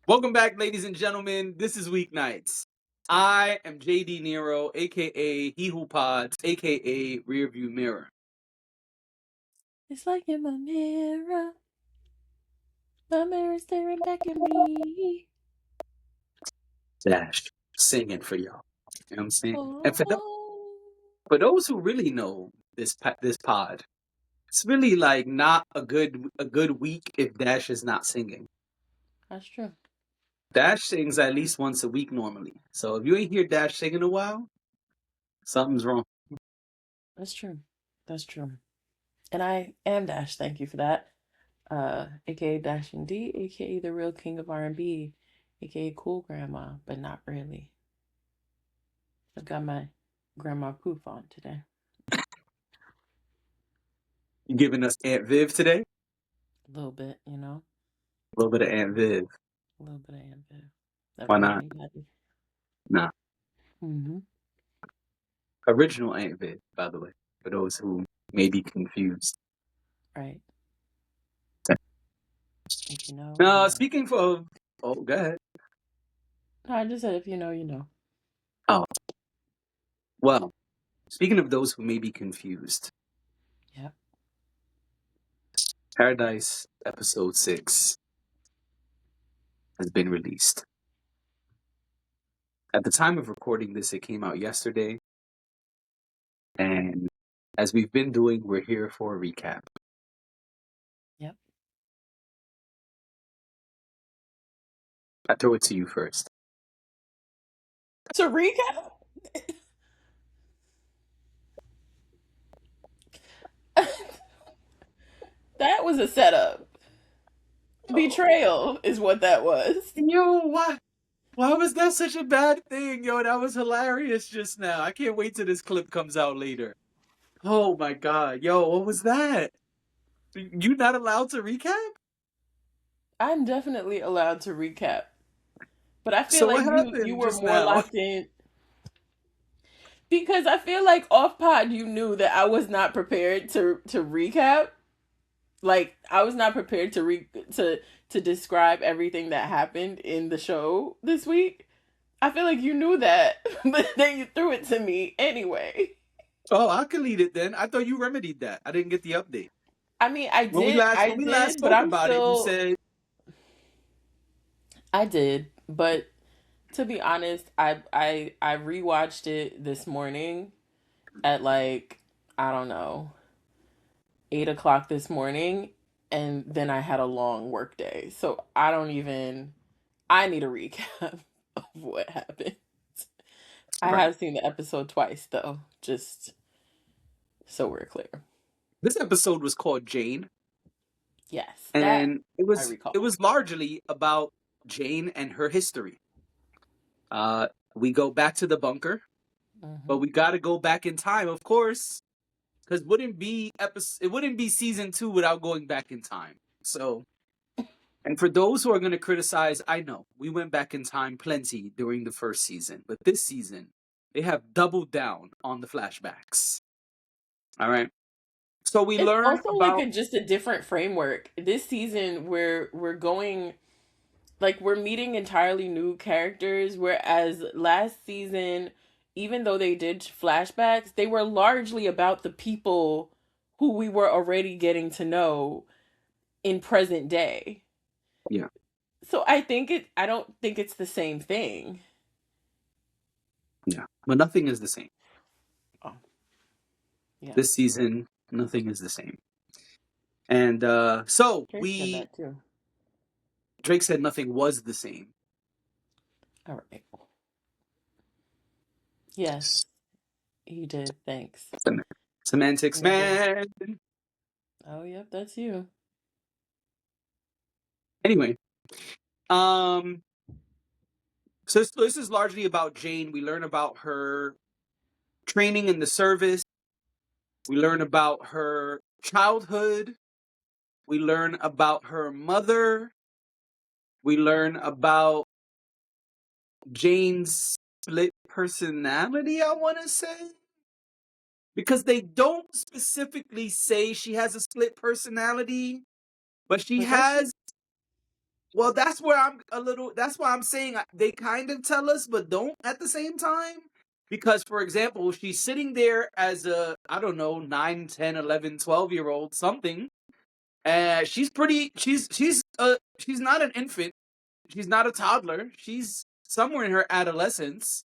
Welcome back, ladies and gentlemen. This is Weeknights. I am JD Nero, aka He Who Pods, aka Rearview Mirror. It's like in my mirror staring back at me. Dash singing for y'all. You know what I'm saying? And Oh, for those who really know this pod, it's really like not a good week if Dash is not singing. that's true. Dash sings at least once a week normally. So if you ain't hear Dash sing in a while, something's wrong. That's true. That's true. And I am Dash. Thank you for that. AKA Dash and D, AKA the real king of R&B, AKA cool grandma, but not really. I've got my grandma poof on today. You giving us Aunt Viv today? A little bit, A little bit of Aunt Viv. a little bit of Amber. Never Why hurt not? anybody. Nah. Mm-hmm. Original Aunt Viv, by the way, for those who may be confused. Right. If you know, you know. Speaking of, go ahead. No, I just said if you know, you know. Oh, well, speaking of those who may be confused, Yep. Paradise episode 6 has been released. At the time of recording this, it came out yesterday. And as we've been doing, we're here for a recap. Yep. I throw it to you first. To recap, that was a setup. Betrayal is what that was. Yo, why was that such a bad thing? Yo, that was hilarious just now. I can't wait till this clip comes out later. Oh my god. Yo, what was that? You not allowed to recap? I'm definitely allowed to recap, but I feel So what like you happened were just more now? locked in because I feel like off pod you knew that I was not prepared to recap. Like I was not prepared to describe everything that happened in the show this week. I feel like you knew that, but then you threw it to me anyway. Oh, I can lead it then. I thought you remedied that. I didn't get the update. I mean, I When we did, last I when we last did, but spoke I'm about it, you still, said, I did, but to be honest, I rewatched it this morning at like I don't know 8 o'clock this morning, and then I had a long work day, so I don't even. I need a recap of what happened. I right. have seen the episode twice though, just so we're clear. This episode was called Jane, Yes, that and it I was it recall. was largely about Jane and her history. We go back to the bunker, but Hmm. we got to go back in time, of course, because it wouldn't be season 2 without going back in time. So, and for those who are going to criticize, I know we went back in time plenty during the first season, but this season they have doubled down on the flashbacks. All right. So we It's learn also like about just a different framework. This season we're going like we're meeting entirely new characters, whereas last season, even though they did flashbacks, they were largely about the people who we were already getting to know in present day. yeah, So I don't think it's the same thing. yeah, but nothing is the same Oh, yeah. this season. Nothing is the same, and so Drake said we that too. Drake said nothing was the same. All right. Yes, he did. Thanks. Semantics, Never. man. Oh, yep, that's you. Anyway, um, so this is largely about Jane. We learn about her training in the service. We learn about her childhood. We learn about her mother. We learn about Jane's split personality, I want to say. Because they don't specifically say she has a split personality, but she But does has she? Well, that's where I'm a little. That's why I'm saying they kind of tell us, but don't at the same time. Because, for example, she's sitting there as a, I don't know, 9, 10, 11, 12 year old, something. And she's pretty, she's not an infant. She's not a toddler. She's somewhere in her adolescence.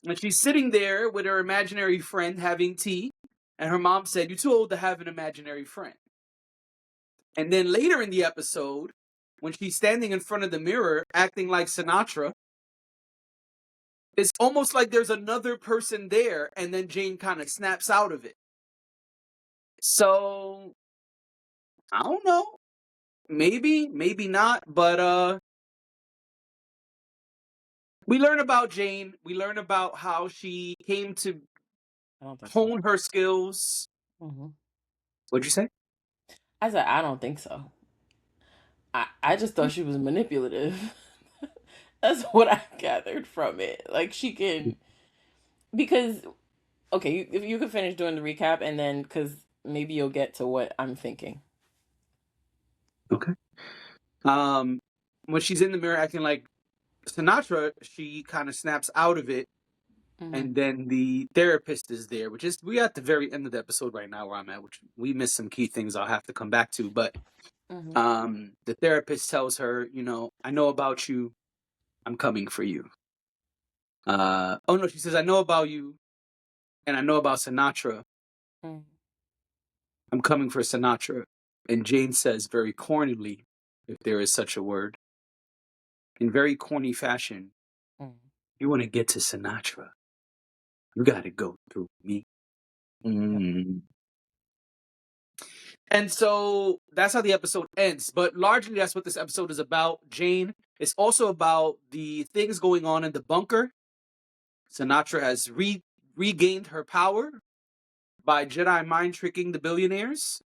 And she's sitting there with her imaginary friend having tea. And her mom said, "You're too old to have an imaginary friend." And then later in the episode, when she's standing in front of the mirror acting like Sinatra, it's almost like there's another person there, and then Jane kind of snaps out of it. So I don't know. Maybe, maybe not, but we learn about Jane. We learn about how she came to I don't think so. hone her skills. Hmm. What'd you say? I said I don't think so. I just thought she was manipulative. That's what I gathered from it. Like she can, because okay, if you could finish doing the recap and then because maybe you'll get to what I'm thinking. Okay. Um, when she's in the mirror acting like Sinatra, she kind of snaps out of it, Mm-hmm. and then the therapist is there, which is we at the very end of the episode right now where I'm at, which we missed some key things I'll have to come back to. But Mm-hmm. the therapist tells her, I know about you. I'm coming for you. Oh no, she says, I know about you, and I know about Sinatra. Mm-hmm. I'm coming for Sinatra. And Jane says very cornily, if there is such a word, in very corny fashion, you want to get to Sinatra, you got to go through me. Yep. Mm. And so that's how the episode ends. But largely, that's what this episode is about. Jane, it's also about the things going on in the bunker. Sinatra has regained her power by Jedi mind tricking the billionaires.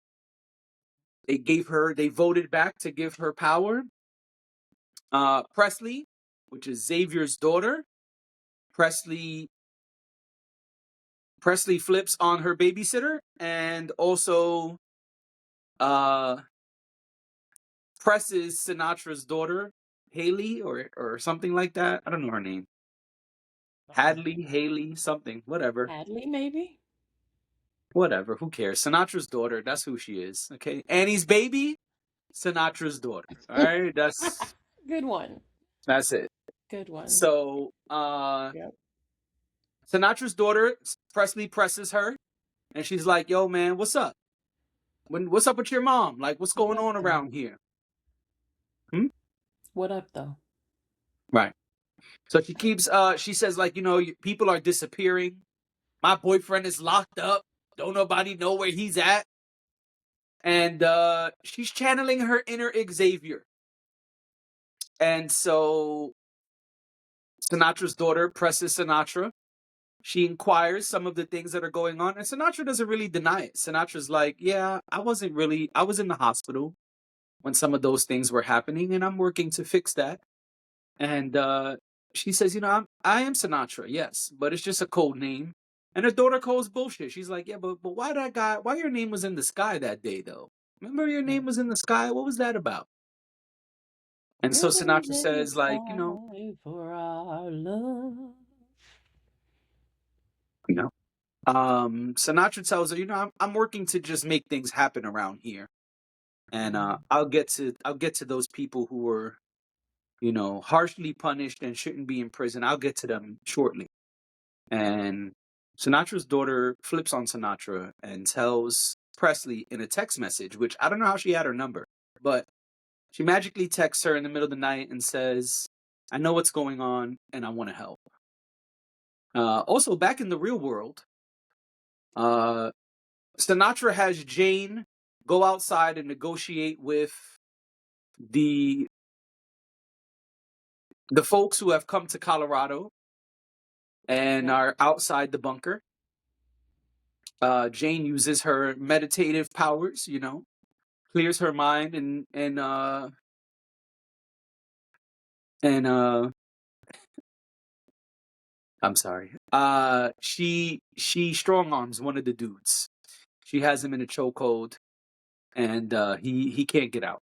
They voted back to give her power. Presley, which is Xavier's daughter, Presley flips on her babysitter, and also uh, presses Sinatra's daughter, Haley, or something like that. I don't know her name. Hadley, Haley, something, whatever. Hadley, maybe. Whatever, who cares? Sinatra's daughter, that's who she is. Okay. Annie's baby, Sinatra's daughter. All right, Good one. that's it. Good one. So Yep. Sinatra's daughter, Presley presses her, and she's like, "Yo, man, what's up? What's up with your mom? Like, what's What going up, on though? around here?" Hmm? What up, though? Right. So she keeps she says, like, people are disappearing. My boyfriend is locked up. Don't nobody know where he's at. And she's channeling her inner Xavier. And so Sinatra's daughter presses Sinatra. She inquires some of the things that are going on, and Sinatra doesn't really deny it. Sinatra's like, "Yeah, I was in the hospital when some of those things were happening, and I'm working to fix that." And she says, I am Sinatra, yes, but it's just a code name. And her daughter calls bullshit. She's like, "Yeah, but why your name was in the sky that day, though? Remember your name was in the sky? What was that about?" And so Where Sinatra did they says, like, fly for our love? you know, Sinatra tells her, I'm working to just make things happen around here. And I'll get to those people who were, harshly punished and shouldn't be in prison. I'll get to them shortly. And Sinatra's daughter flips on Sinatra and tells Presley in a text message, which I don't know how she had her number, but she magically texts her in the middle of the night and says, "I know what's going on and I want to help." Also, back in the real world, uh, Sinatra has Jane go outside and negotiate with the folks who have come to Colorado and Yep. are outside the bunker. Jane uses her meditative powers, clears her mind and I'm sorry. She strong arms one of the dudes. She has him in a chokehold, and he can't get out.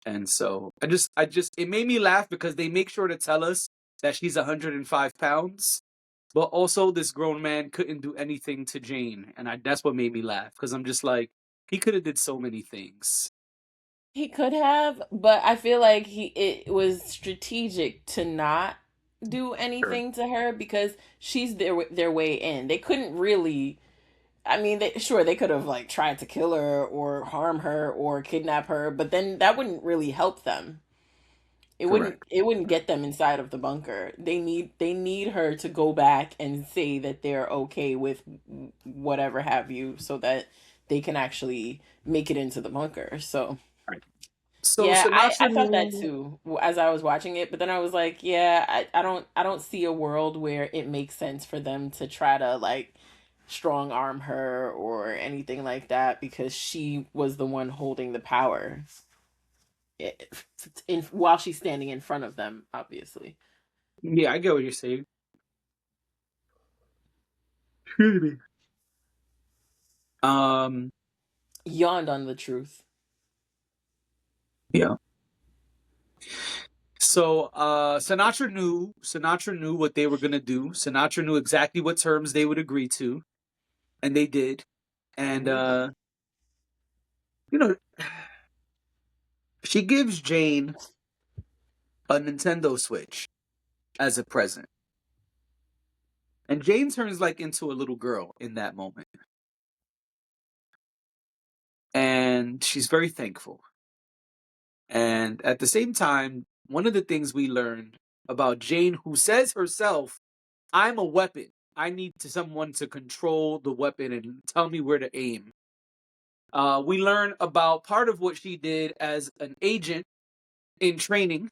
And so it made me laugh because they make sure to tell us that she's 105 pounds, but also this grown man couldn't do anything to Jane, and that's what made me laugh because I'm just like, he could have did so many things. He could have, but I feel like it was strategic to not do Sure. anything to her because she's their way in. They couldn't really. I mean, they could have like tried to kill her or harm her or kidnap her, but then that wouldn't really help them. Correct. It wouldn't get them inside of the bunker. They need her to go back and say that they're okay with whatever have you so that they can actually make it into the bunker. So Right. So yeah, Sinatra I thought that knew. too as I was watching it, but then I was like, yeah, I don't see a world where it makes sense for them to try to like strong arm her or anything like that because she was the one holding the power while she's standing in front of them, obviously. Yeah, I get what you're saying. Excuse me. Um. Yawned on the truth. Yeah. So Sinatra knew what they were gonna do. Sinatra knew exactly what terms they would agree to, and they did. And Hmm. you know, she gives Jane a Nintendo Switch as a present. And Jane turns like into a little girl in that moment. And she's very thankful. And at the same time, one of the things we learn about Jane, who says herself, I'm a weapon. I need someone to control the weapon and tell me where to aim. We learn about part of what she did as an agent in training.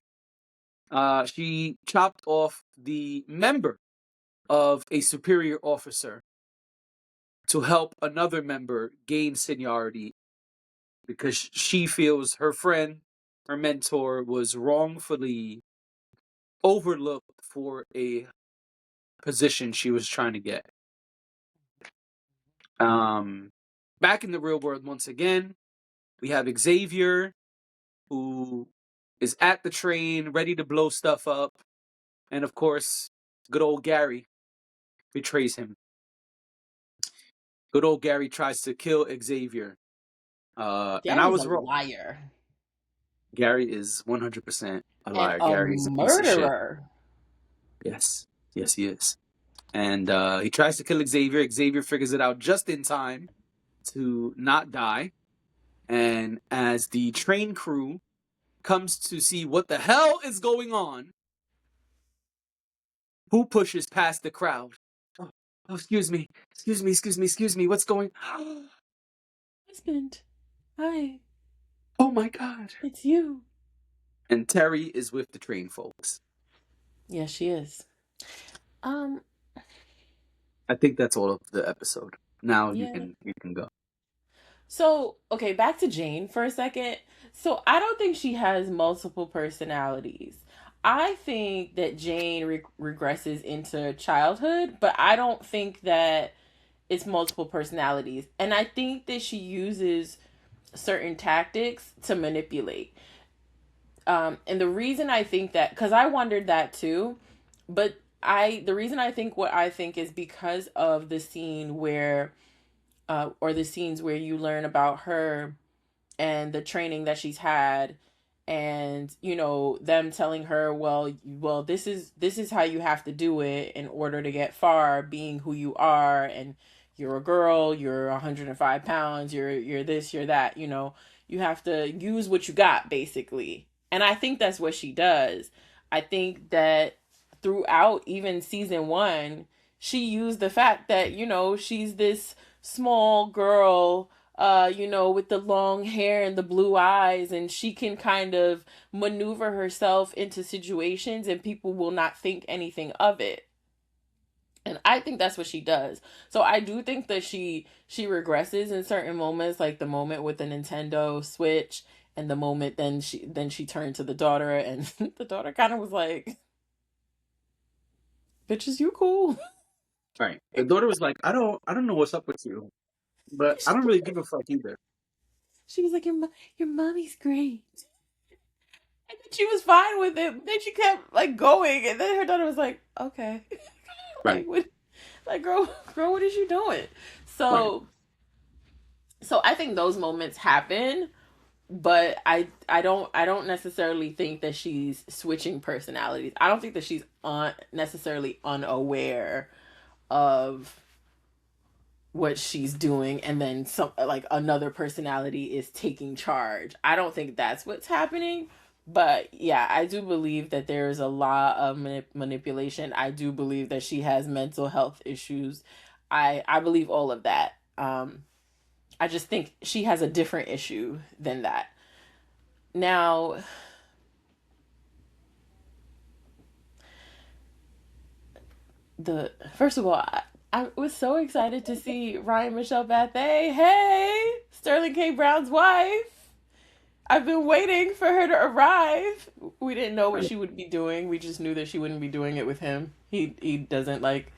She chopped off the member of a superior officer to help another member gain seniority because she feels her friend, her mentor, was wrongfully overlooked for a position she was trying to get. Um, Back in the real world, once again, we have Xavier, who is at the train, ready to blow stuff up. And of course, good old Gary betrays him. Good old Gary tries to kill Xavier. And I Gary's a was wrong. liar Gary is 100% a and liar. a Gary is a piece of shit. murderer. Yes. Yes, he is. And he tries to kill Xavier. Xavier figures it out just in time to not die. And as the train crew comes to see what the hell is going on, who pushes past the crowd? Oh, excuse me. Excuse me. What's going on? Husband, hi, Oh my God. it's you. And Terry is with the train folks. Yes, she is. Um, I think that's all of the episode. Now yeah. you can go. So, okay, back to Jane for a second. So, I don't think she has multiple personalities. I think that Jane regresses into childhood, but I don't think that it's multiple personalities. And I think that she uses certain tactics to manipulate. And the reason I think that, because I wondered that too, but the reason I think what I think is because of the scene where, or the scenes where you learn about her and the training that she's had and them telling her, well, this is how you have to do it in order to get far, being who you are, and you're a girl, you're 105 pounds, you're this, you're that, you have to use what you got, basically. And I think that's what she does. I think that throughout even season 1, she used the fact that she's this small girl, with the long hair and the blue eyes, and she can kind of maneuver herself into situations and people will not think anything of it. And I think that's what she does. So I do think that she regresses in certain moments, like the moment with the Nintendo Switch and the moment then she turned to the daughter and the daughter kind of was like, "Bitches, you cool." Right. The daughter was like, I don't know what's up with you, but I don't really give a fuck either. She was like, your mommy's great." And then she was fine with it. Then she kept like going, and then her daughter was like, "Okay, Right. like what, like girl, what is you doing?" Right. So, so I think those moments happen, but I don't necessarily think that she's switching personalities. I don't think that she's necessarily unaware of what she's doing, and then some like another personality is taking charge. I don't think that's what's happening. But yeah, I do believe that there's a lot of manipulation. I do believe that she has mental health issues. I believe all of that. I just think she has a different issue than that. Now, the first of all, I was so excited to see Ryan Michelle Bathe. Hey, Sterling K. Brown's wife. I've been waiting for her to arrive. We didn't know what she would be doing. We just knew that she wouldn't be doing it with him. He doesn't like.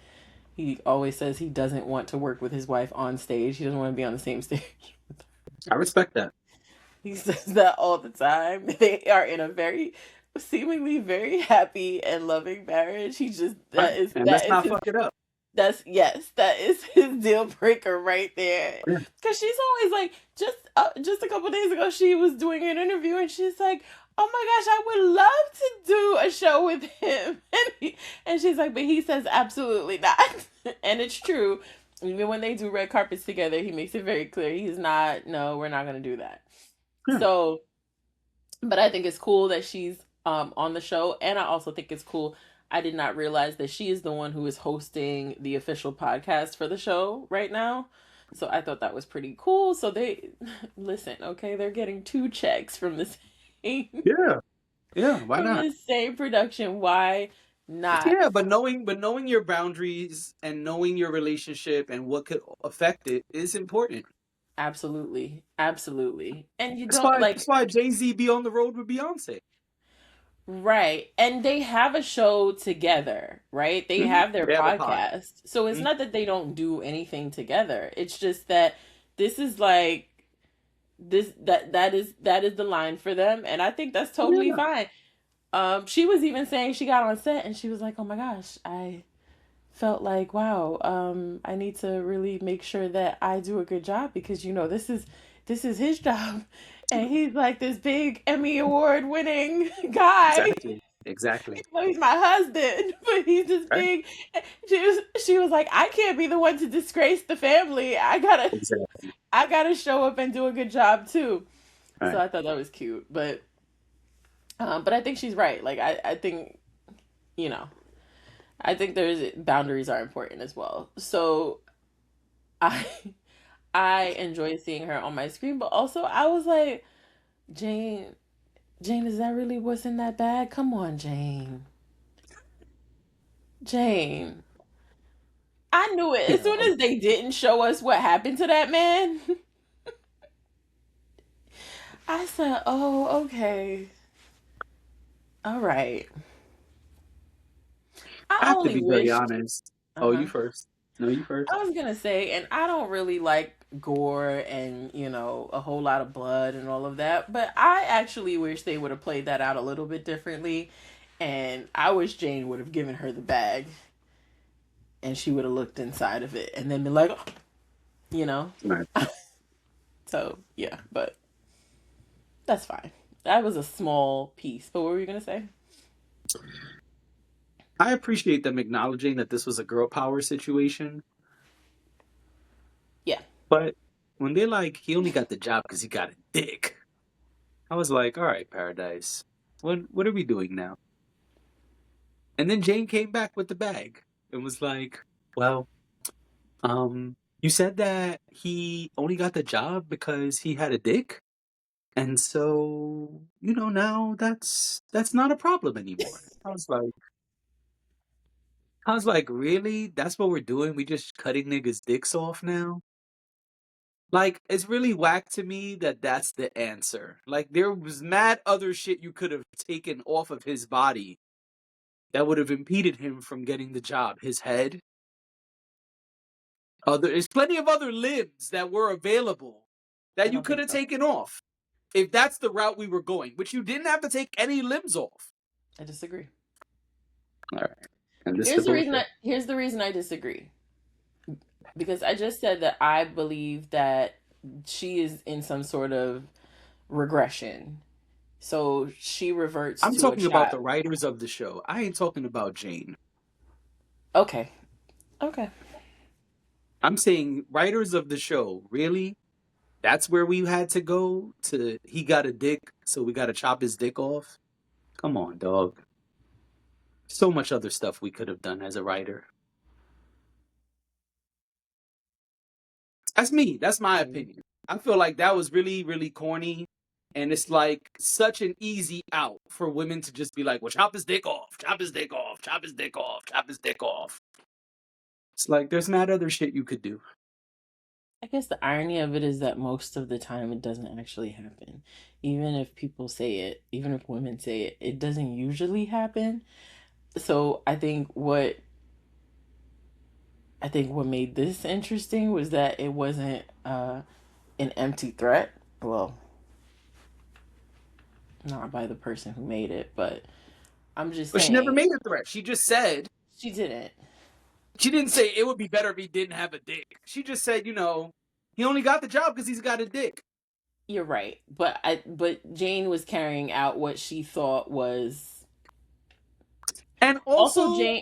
He always says he doesn't want to work with his wife on stage. He doesn't want to be on the same stage. I respect that. He says that all the time. They are in a very seemingly very happy and loving marriage. He just Right. And let's that is not his fuck it up. that's yes, that is his deal breaker right there. Yeah. Because she's always like, just a couple days ago, she was doing an interview and she's like, "Oh my gosh, I would love to do a show with him," and she's like, "But he says absolutely not," and it's true. Even when they do red carpets together, he makes it very clear he's not. No, we're not going to do that. Yeah. So, but I think it's cool that she's on the show, and I also think it's cool. I did not realize that she is the one who is hosting the official podcast for the show right now. So I thought that was pretty cool. So they listen, okay, they're getting two checks from the same Yeah. Yeah. Why from not? the same production. Why not? Yeah, but knowing your boundaries and knowing your relationship and what could affect it is important. Absolutely, absolutely. And you That's don't why like that's why Jay-Z be on the road with Beyonce. right. And they have a show together, right? They have their They have a pod. podcast. So it's Mhm. not that they don't do anything together. It's just that this is like this that is the line for them, and I think that's totally Yeah. fine. She was even saying she got on set and she was like, "Oh my gosh, I felt like wow, I need to really make sure that I do a good job because this is his job." And he's like this big Emmy award winning guy. Exactly. Exactly. Well, he's my husband, but he's this Right? big. She was like, I can't be the one to disgrace the family. Exactly. I gotta show up and do a good job too. So Right. I thought that was cute, but I think she's right. Like I think you know I think there's boundaries are important as well. So I I enjoy seeing her on my screen, but also I was like, Jane, Jane, is that really what's in that bag? Come on, Jane. Jane. I knew it. You As soon know. as they didn't show us what happened to that man, I said, oh, okay. All right. I I have to only be very wished. honest. Oh, Uh-huh. you first. No, you first. I was gonna say, and I don't really like gore and a whole lot of blood and all of that, but I actually wish they would have played that out a little bit differently, and I wish Jane would have given her the bag and she would have looked inside of it and then been like, you know. Right. So yeah, but that's fine. That was a small piece. But what were you gonna say? I appreciate them acknowledging that this was a girl power situation, Yeah. but when they're like, he only got the job because he got a dick, I was like, all right, Paradise, what are we doing now? And then Jane came back with the bag and was like, well, you said that he only got the job because he had a dick, and so now that's not a problem anymore. I was like, really? That's what we're doing? We just cutting niggas' dicks off now? Like, it's really whack to me that that's the answer. Like, there was mad other shit you could have taken off of his body that would have impeded him from getting the job. His head. There's plenty of other limbs that were available I that you don't could think have so. taken off. if that's the route we were going, which you didn't have to take any limbs off. I disagree. All right. And this Here's the the reason bullshit. here's the reason I disagree. Because I just said that I believe that she is in some sort of regression. So she reverts I'm to a talking about child. the writers of the show. I ain't talking about Jane. Okay. Okay. I'm saying writers of the show. Really? That's where we had to go to he got a dick, so we got to chop his dick off? Come on, dog. So much other stuff we could have done as a writer. That's me. That's my opinion. I feel like that was really, really corny. And it's like such an easy out for women to just be like, well, chop his dick off, chop his dick off, chop his dick off, chop his dick off. It's like there's mad other shit you could do. I guess the irony of it is that most of the time it doesn't actually happen. Even if people say it, even if women say it, it doesn't usually happen. So I think what made this interesting was that it wasn't an empty threat. Well, not by the person who made it, but I'm just But she never saying made a threat. She just said, she didn't. she didn't say it would be better if he didn't have a dick. She just said, he only got the job because he's got a dick. You're right, but Jane was carrying out what she thought was And also also,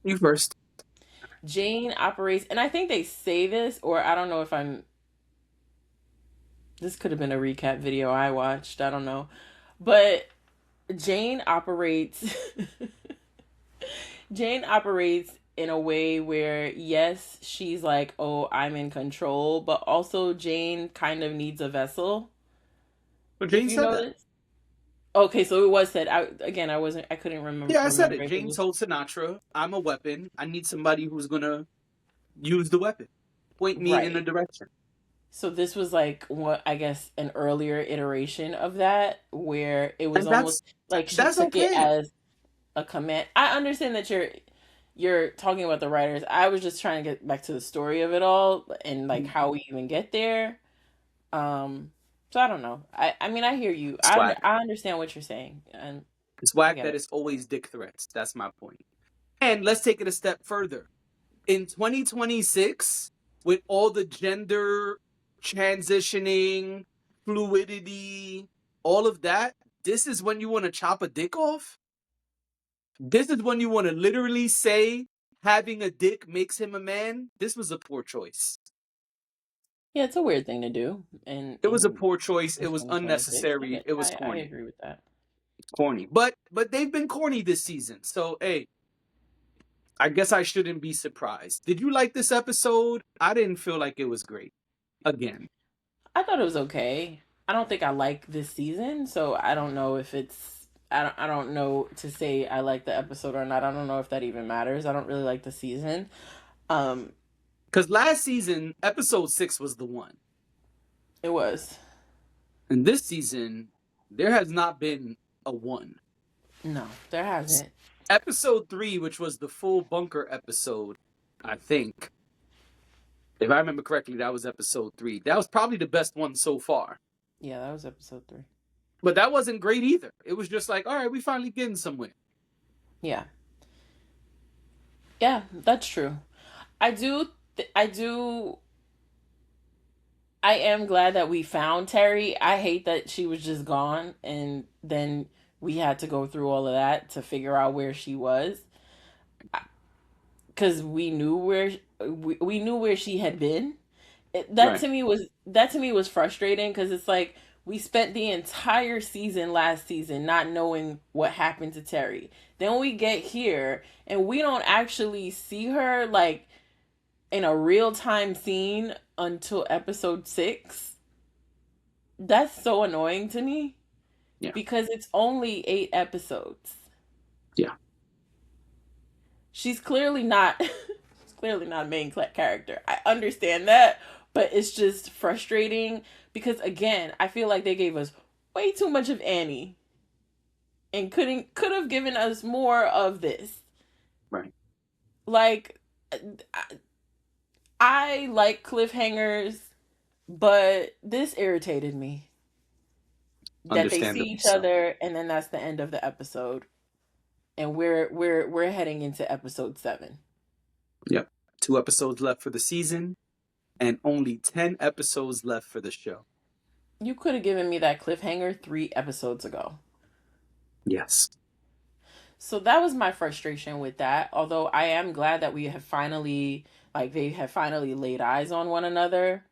you first. Jane operates, and I think they say this, or I don't know if this could have been a recap video I watched. I don't know, but Jane operates. Jane operates in a way where, yes, she's like, oh, I'm in control, but also Jane kind of needs a vessel. But If Jane you said that. notice. Okay, so it was said. I couldn't Yeah, I said remember it. if it Jane was told Sinatra, I'm a weapon. I need somebody who's going to use the weapon. Point me in a right. direction. So this was like what I guess an earlier iteration of that, where it was And almost like she that's took it okay. as a command. I understand that you're talking about the writers. I was just trying to get back to the story of it all and like how we even get there. So I don't know. I mean I hear you. It's whack. I understand what you're saying, and It's I whack get that it. it's always dick threats. That's my point. And let's take it a step further. In 2026, with all the gender transitioning, fluidity, all of that, this is when you want to chop a dick off? This is when you want to literally say having a dick makes him a man? This was a poor choice. Yeah, it's a weird thing to do It was a in poor choice. It this was 2026. unnecessary. It was I corny. agree with that. Corny. But they've been corny this season. So hey, I guess I shouldn't be surprised. Did you like this episode? I didn't feel like it was great. Again. I thought it was okay. I don't think I like this season, so I don't know if it's I don't know to say I like the episode or not. I don't know if that even matters. I don't really like the season. Um Because last season, episode 6 was the one. it was. And this season, there has not been a one. No, there hasn't. Episode 3, which was the full bunker episode, I think. If I remember correctly, that was episode 3. That was probably the best one so far. Yeah, that was episode 3. But that wasn't great either. It was just like, all right, we finally getting somewhere. Yeah. Yeah, that's true. I do I do I am glad that we found Terry. I hate that she was just gone and then we had to go through all of that to figure out where she was because we knew where she had been. Right. That to me was frustrating because it's like we spent the entire season last season not knowing what happened to Terry. Then we get here and we don't actually see her like in a real time scene until episode 6. That's so annoying to me. Yeah. Because it's only 8 episodes. Yeah. She's clearly not she's clearly not a main character. I understand that, but it's just frustrating because again, I feel like they gave us way too much of Annie and could have given us more of this. Right. Like I like cliffhangers. But this irritated me that they see Understandably each so. other and then that's the end of the episode. And we're heading into episode 7. Yep. 2 episodes left for the season, and only 10 episodes left for the show. You could have given me that cliffhanger 3 episodes ago. Yes. So that was my frustration with that. Although I am glad that we have finally, like, they have finally laid eyes on one another.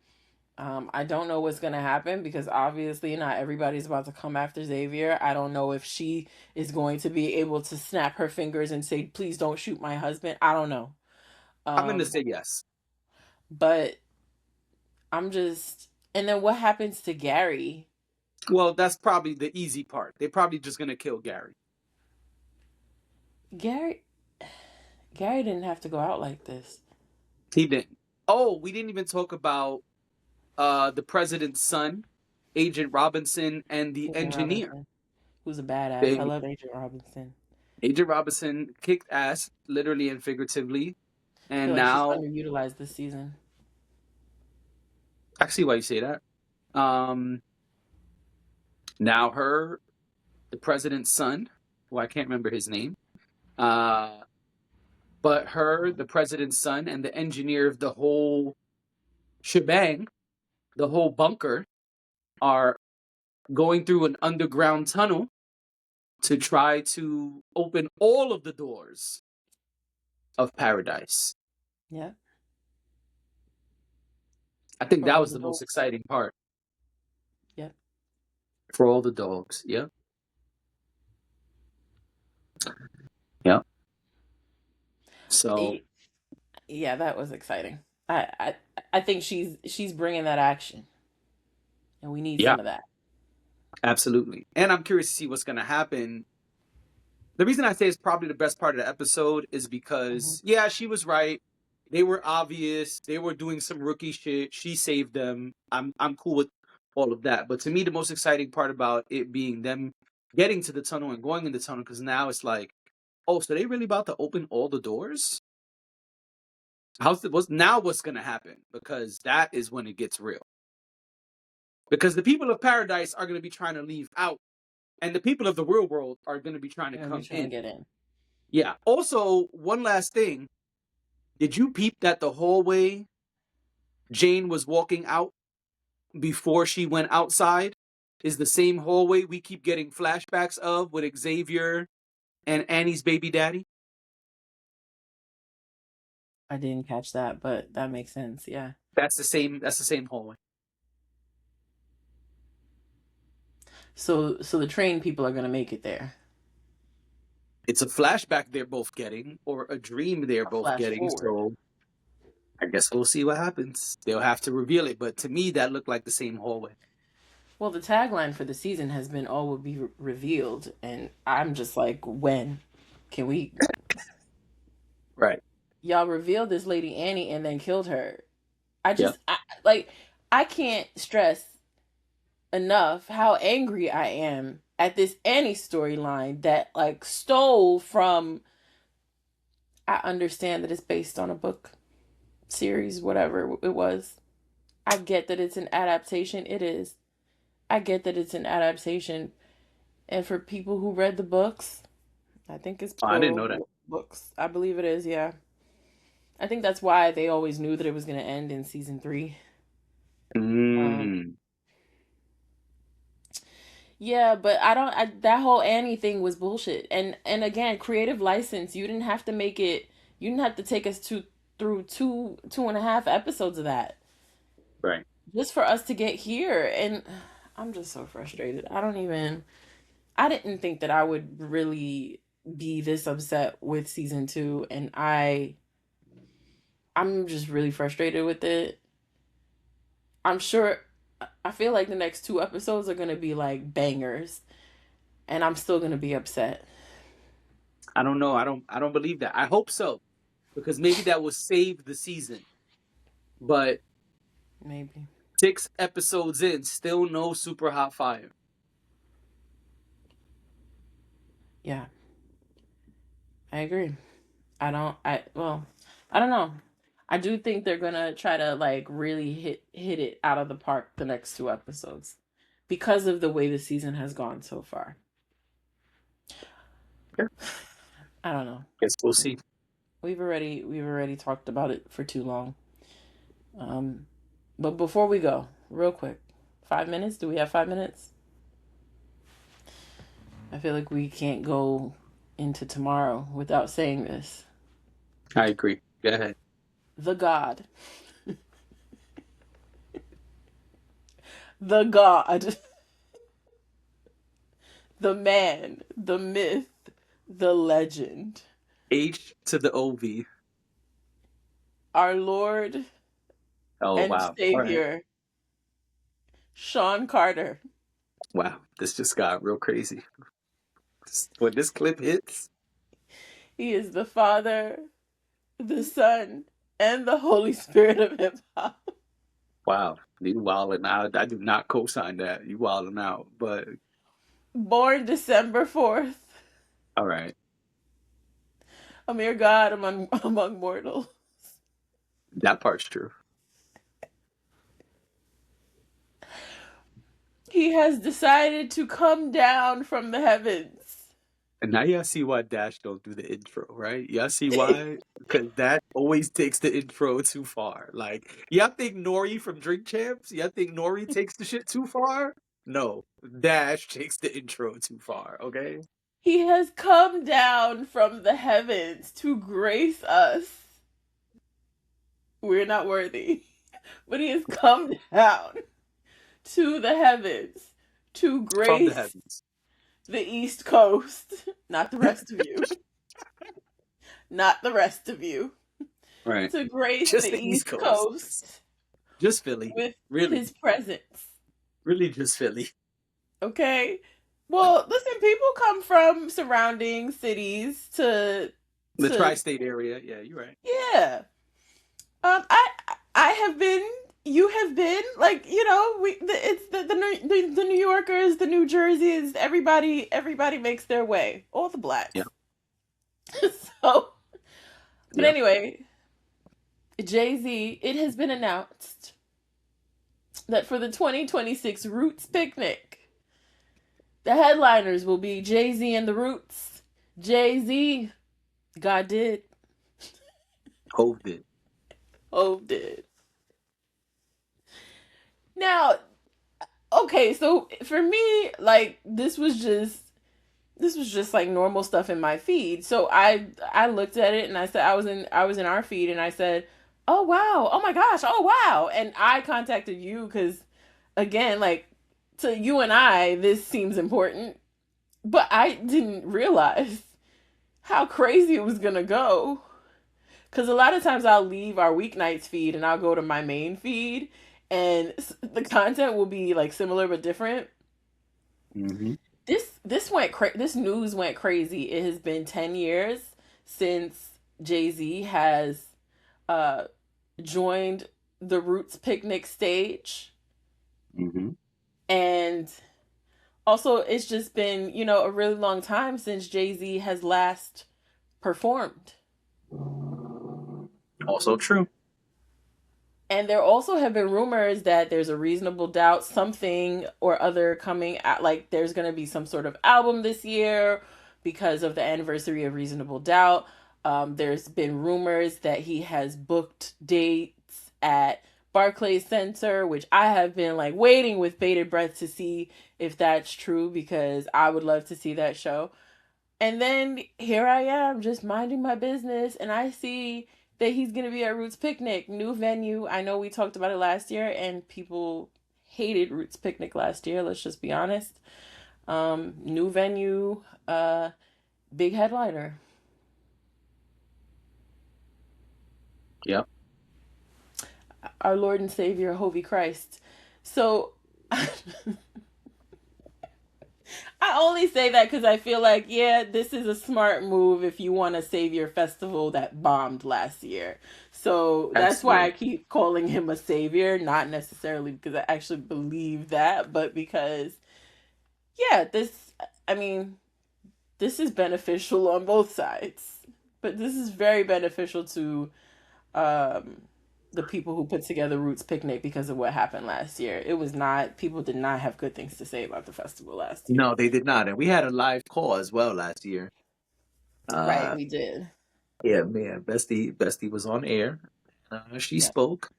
I don't know what's going to happen because obviously not everybody's about to come after Xavier. I don't know if she is going to be able to snap her fingers and say, please don't shoot my husband. I don't know. I'm going to Um, say yes. but I'm just, and then what happens to Gary? Well, that's probably the easy part. They're probably just going to kill Gary. Gary, Gary didn't have to go out like this. He didn't. Oh, we didn't even talk about the president's son, Agent Robinson, and the Agent engineer. Robinson, who's a badass. I They, love Agent Robinson. Agent Robinson kicked ass, literally and figuratively. I feel And like she's now, underutilized this season. I see why you say that. Um, Now the president's son, who I can't remember his name, uh, but the president's son, and the engineer of the whole shebang, the whole bunker, are going through an underground tunnel to try to open all of the doors of paradise. Yeah, I think for that all was the the most dogs. exciting part Yeah. for all the dogs. Yeah. Yeah. So, Yeah, that was exciting. I think she's bringing that action, and we need yeah, some of that. absolutely. And I'm curious to see what's going to happen. The reason I say it's probably the best part of the episode is Hmm. because, yeah, she was right. They were obvious. They were doing some rookie shit. She saved them. I'm cool with all of that. But to me, the most exciting part about it being them getting to the tunnel and going in the tunnel, because now it's like, oh, so they really about to open all the doors? What's gonna happen? Because that is when it gets real. Because the people of paradise are gonna be trying to leave out, and the people of the real world are gonna be trying to They're gonna be come trying to in. get in. Yeah. Also, one last thing. Did you peep that the hallway Jane was walking out before she went outside is the same hallway we keep getting flashbacks of with Xavier and Annie's baby daddy? I didn't catch that, but that makes sense. Yeah. That's the same hallway. So the trained people are gonna make it there. It's a flashback they're both getting, or a dream they're A both flash getting, forward. so I guess we'll see what happens. They'll have to reveal it, but to me that looked like the same hallway. Well, the tagline for the season has been "All will be revealed," and I'm just like, when can we? Right. Y'all revealed this lady Annie and then killed her. Yeah. Like, I can't stress enough how angry I am at this Annie storyline that like stole from. I understand that it's based on a book series, whatever it was. I get that it's an adaptation. It is. I get that it's an adaptation. And for people who read the books, I think it's Oh, I didn't know that. plural books. I believe it is, yeah. I think that's why they always knew that it was going to end in season 3. Um, Mm. yeah, but that whole Annie thing was bullshit. And again, creative license. You didn't have to make it. You didn't have to take us through 2.5 episodes of that Right. just for us to get here. And I'm just so frustrated. I don't even. I didn't think that I would really be this upset with season 2, and I'm just really frustrated with it. I'm sure I feel like the next 2 episodes are going to be like bangers, and I'm still going to be upset. I don't know. I don't believe that. I hope so. Because maybe that will save the season. But Maybe. 6 episodes in, still no super hot fire. Yeah. I agree. I don't know. I do think they're gonna try to like really hit it out of the park the next 2 episodes because of the way the season has gone so far. Yeah. I don't know. Guess we'll see. We've already talked about it for too long. But before we go, real quick, 5 minutes. Do we have 5 minutes? I feel like we can't go into tomorrow without saying this. I agree. Go ahead. The God. The God. The man. The myth. The legend. H to the OV. Our Lord Oh, and wow. All right. Savior, Sean Carter. Wow. This just got real crazy. When this clip hits. He is the Father, the Son, and the Holy Spirit of hip hop. Wow. You wilding out. I do not co-sign that. You wilding out. But Born December 4th. all right. A mere God among mortals. That part's true. He has decided to come down from the heavens. And now y'all see why Dash don't do the intro, right? Y'all see why? Because Dash always takes the intro too far. Like, y'all think Nori from Drink Champs? Y'all think Nori takes the shit too far? No. Dash takes the intro too far, okay? He has come down from the heavens to grace us. We're not worthy. But he has come down to the heavens to grace From the heavens. the East Coast. Not the rest of you. Not the rest of you. Right. To grace Just the the East Coast. Just Philly. With Really. his presence. Really just Philly. Okay? Well, listen, people come from surrounding cities to The tri-state area. Yeah, you're right. Yeah. I have been. You have been. Like, you know, it's the New Yorkers, the New Jerseys. Everybody makes their way. All the blacks. Yeah. So, but Yeah. anyway, Jay-Z. It has been announced that for the 2026 Roots Picnic, the headliners will be Jay-Z and the Roots. Jay-Z, God did. Hove did. Hove did. Now, okay, so for me, like this was just like normal stuff in my feed. So I looked at it and I said I was in our feed and I said, "Oh wow. Oh my gosh. Oh wow." And I contacted you cuz again, like to you and I, this seems important, but I didn't realize how crazy it was going to go. Cuz a lot of times I'll leave our Weeknights feed and I'll go to my main feed and the content will be like similar but different. Mm-hmm. This news went crazy. It has been 10 years since Jay-Z has joined the Roots Picnic stage. Mm-hmm. And also it's just been, you know, a really long time since Jay-Z has last performed. Also true. And there also have been rumors that there's a reasonable doubt something or other coming out, like there's going to be some sort of album this year because of the anniversary of Reasonable Doubt. There's been rumors that he has booked dates at Barclays Center, which I have been like waiting with bated breath to see if that's true because I would love to see that show. And then here I am just minding my business and I see that he's going to be at Roots Picnic, new venue. I know we talked about it last year and people hated Roots Picnic last year. Let's just be honest. New venue, big headliner. Yep. Our Lord and Savior, Hovey Christ. So I only say that because I feel like, yeah, this is a smart move if you want to save your festival that bombed last year. So that's why I keep calling him a savior, not necessarily because I actually believe that, but because, yeah, this is beneficial on both sides. But this is very beneficial to um, the people who put together Roots Picnic because of what happened last year. It was not, people did not have good things to say about the festival last year. No, they did not. And we had a live call as well last year. Right, Uh, we did. yeah, man, Bestie was on air. She Yeah. spoke.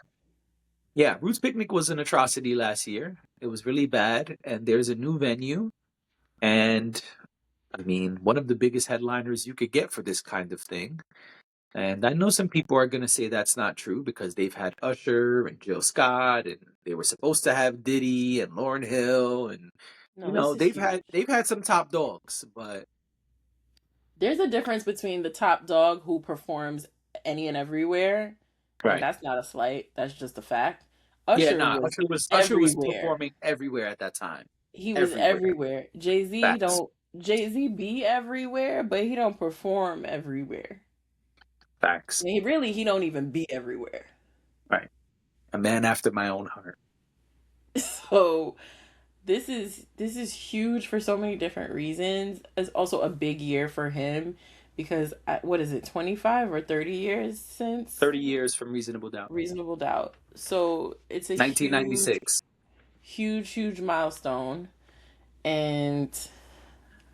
Yeah, Roots Picnic was an atrocity last year. It was really bad, and there's a new venue. And I mean, one of the biggest headliners you could get for this kind of thing. And I know some people are going to say that's not true because they've had Usher and Jill Scott, and they were supposed to have Diddy and Lauryn Hill, and No, this is huge. they've had some top dogs, but There's a difference between the top dog who performs any and everywhere, and right, that's not a slight, that's just a fact. yeah, Usher nah, was Usher was everywhere. performing everywhere at that time, He was everywhere. everywhere. Jay-Z Facts, don't Jay-Z be everywhere, but he don't perform everywhere. facts, He don't even be everywhere. right. A man after my own heart. So this is huge for so many different reasons. It's also a big year for him because what is it, 25 or 30 years since 30 years from Reasonable Doubt, Reasonable Doubt. So it's a huge, 1996. huge milestone. And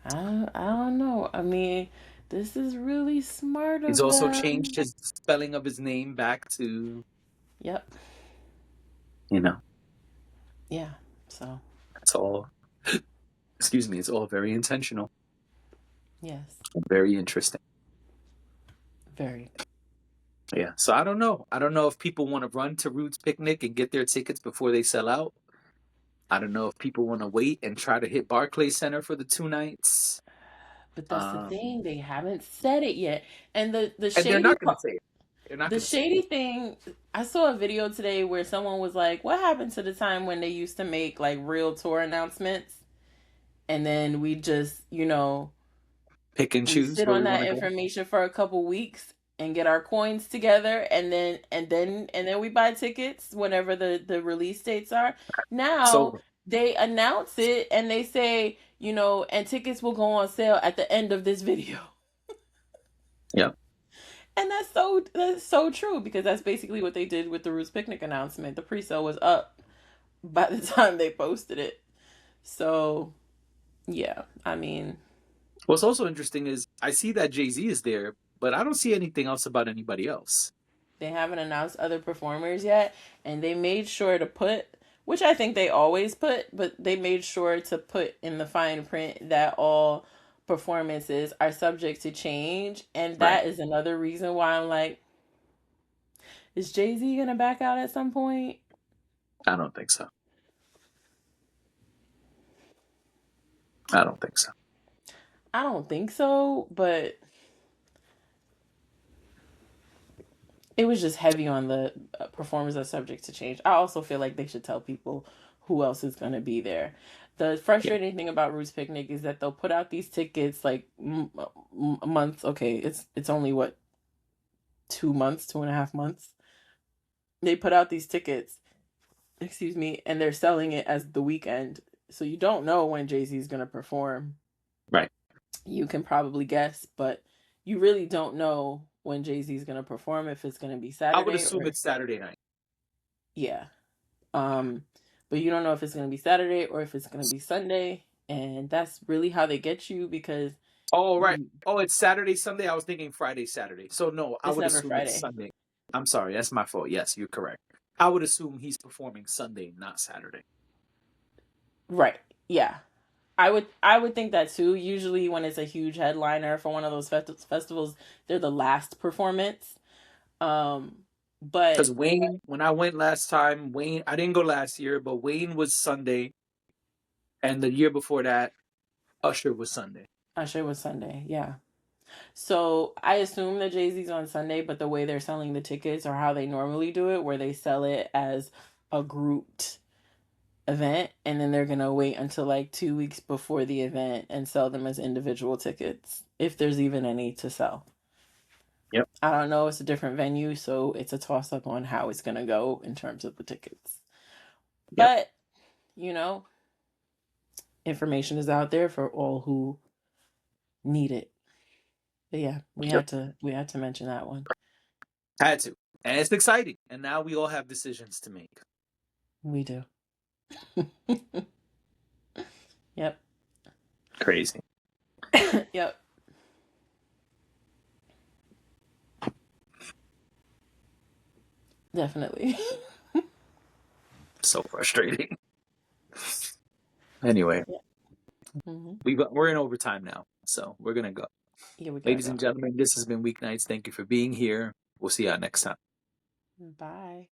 I don't know. I mean, this is really smart He's of also changed them. his spelling of his name back to, Yep. you know, Yeah. So, it's all, excuse me, it's all very intentional, yes. very interesting. Very. Yeah. So I don't know. I don't know if people want to run to Roots Picnic and get their tickets before they sell out. I don't know if people want to wait and try to hit Barclays Center for the 2 nights. But that's the Um, thing, they haven't said it yet. And the and they're shady not going to part, say it. They're not the going to say it. shady thing, I saw a video today where someone was like, "What happened to the time when they used to make like real tour announcements and then we just, Pick and we choose sit where on we want that to go. information for a couple weeks and get our coins together and then we buy tickets whenever the release dates are." Now So, they announce it and they say, and tickets will go on sale at the end of this video. yeah. And that's so true because that's basically what they did with the Roots Picnic announcement. The pre-sale was up by the time they posted it. So, yeah, I mean, What's also interesting is I see that Jay-Z is there, but I don't see anything else about anybody else. they haven't announced other performers yet, and they made sure to put, which I think they always put, but they made sure to put in the fine print that all performances are subject to change. And Right. that is another reason why I'm like, is Jay-Z gonna back out at some point? I don't think so. I don't think so. I don't think so, but it was just heavy on the performers are subject to change. I also feel like they should tell people who else is going to be there. The Yeah. frustrating thing about Roots Picnic is that they'll put out these tickets like months. Okay, it's only what, 2 months, 2.5 months. They put out these tickets, excuse me, and they're selling it as the weekend. So you don't know when Jay-Z is going to perform. Right. You can probably guess, but you really don't know when Jay-Z is going to perform, if it's going to be I would Saturday assume or, it's Saturday night. yeah. Um, but you don't know if it's going to be Saturday or if it's going to be Sunday, and that's really how they get you because Oh, right. you, Oh, it's Saturday, Sunday. I was thinking Friday, Saturday. So no, I it's would never assume it's Friday. Sunday. I'm sorry, that's my fault. Yes, you're correct. I would assume he's performing Sunday, not Saturday. Right. Yeah. I would think that too. Usually when it's a huge headliner for one of those festivals, they're the last performance. Um Because but Wayne, when I went last time, Wayne, I didn't go last year, but Wayne was Sunday, and the year before that, Usher was Sunday. Usher was Sunday. Yeah. So I assume that Jay-Z's on Sunday, but the way they're selling the tickets or how they normally do it, where they sell it as a grouped event and then they're gonna wait until like 2 weeks before the event and sell them as individual tickets if there's even any to sell. Yep. I don't know, it's a different venue, so it's a toss up on how it's gonna go in terms of the tickets. Yep. But you know information is out there for all who need it. But yeah, we Yep. had to mention that one. Had to. And it's exciting. And now we all have decisions to make. We do. Yep. Crazy. Yep. Definitely. So frustrating. Anyway, we're in overtime now, so we're gonna go. Yeah, we gotta Ladies go. and gentlemen, this has been Weeknights. Thank you for being here. We'll see y'all next time. Bye.